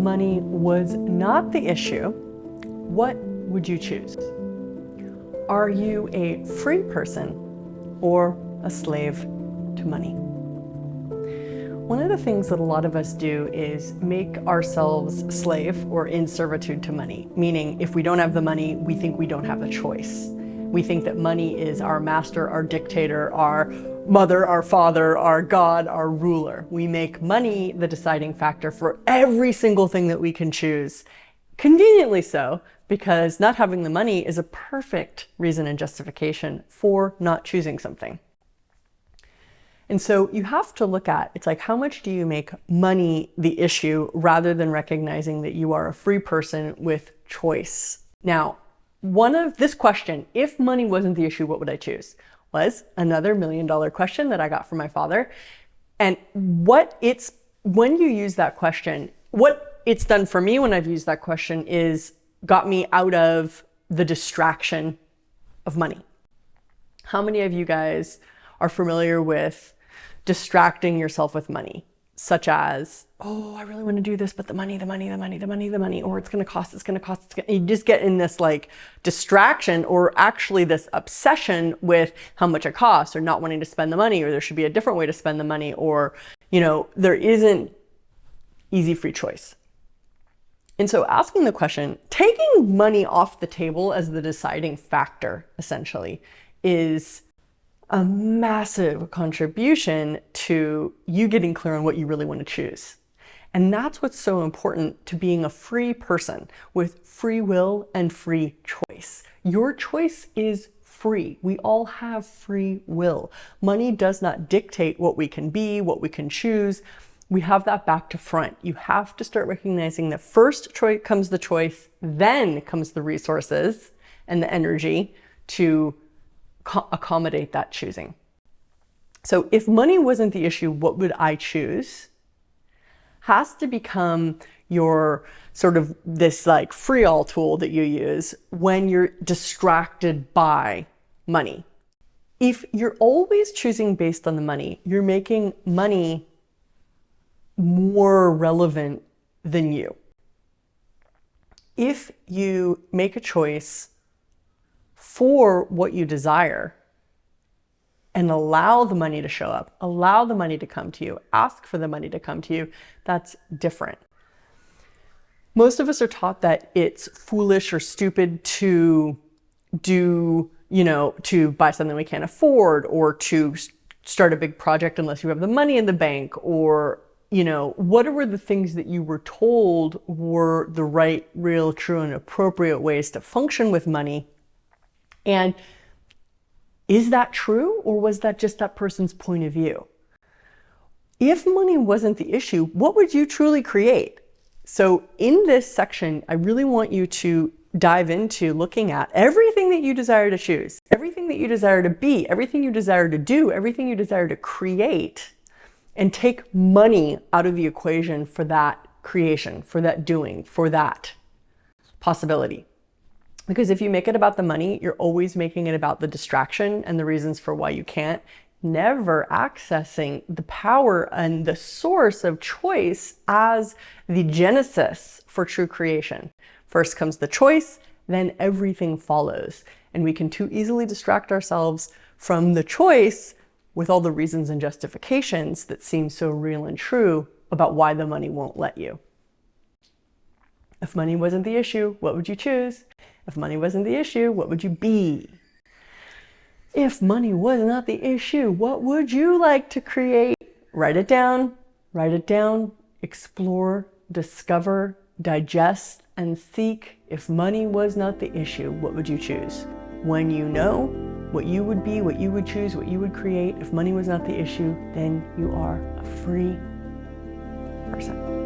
money was not the issue, what would you choose? Are you a free person or a slave to money? One of the things that a lot of us do is make ourselves slave or in servitude to money, meaning if we don't have the money, we think we don't have a choice. We think that money is our master, our dictator, our mother, our father, our God, our ruler. We make money the deciding factor for every single thing that we can choose. Conveniently so, because not having the money is a perfect reason and justification for not choosing something. And so you have to look at, it's like, how much do you make money the issue rather than recognizing that you are a free person with choice? Now, this question, if money wasn't the issue, what would I choose? Was another $1 million question that I got from my father. And when you use that question, what it's done for me when I've used that question is got me out of the distraction of money. How many of you guys are familiar with distracting yourself with money, such as, oh, I really want to do this, but the money, or it's going to cost, you just get in this like distraction, or actually this obsession with how much it costs, or not wanting to spend the money, or there should be a different way to spend the money, or, there isn't easy free choice. And so asking the question, taking money off the table as the deciding factor, essentially, is a massive contribution to you getting clear on what you really want to choose. And that's what's so important to being a free person with free will and free choice. Your choice is free. We all have free will. Money does not dictate what we can be, what we can choose. We have that back to front. You have to start recognizing that first comes the choice, then comes the resources and the energy to accommodate that choosing. So if money wasn't the issue, what would I choose? Has to become your sort of this like free-all tool that you use when you're distracted by money. If you're always choosing based on the money, you're making money more relevant than you. If you make a choice for what you desire and allow the money to show up, allow the money to come to you, ask for the money to come to you, that's different. Most of us are taught that it's foolish or stupid to to buy something we can't afford, or to start a big project unless you have the money in the bank, or what were the things that you were told were the right, real, true, and appropriate ways to function with money? And is that true, or was that just that person's point of view? If money wasn't the issue, what would you truly create? So in this section, I really want you to dive into looking at everything that you desire to choose, everything that you desire to be, everything you desire to do, everything you desire to create, and take money out of the equation for that creation, for that doing, for that possibility. Because if you make it about the money, you're always making it about the distraction and the reasons for why you can't, never accessing the power and the source of choice as the genesis for true creation. First comes the choice, then everything follows. And we can too easily distract ourselves from the choice with all the reasons and justifications that seem so real and true about why the money won't let you. If money wasn't the issue, what would you choose? If money wasn't the issue, what would you be? If money was not the issue, what would you like to create? Write it down, explore, discover, digest, and seek. If money was not the issue, what would you choose? When you know what you would be, what you would choose, what you would create, if money was not the issue, then you are a free person.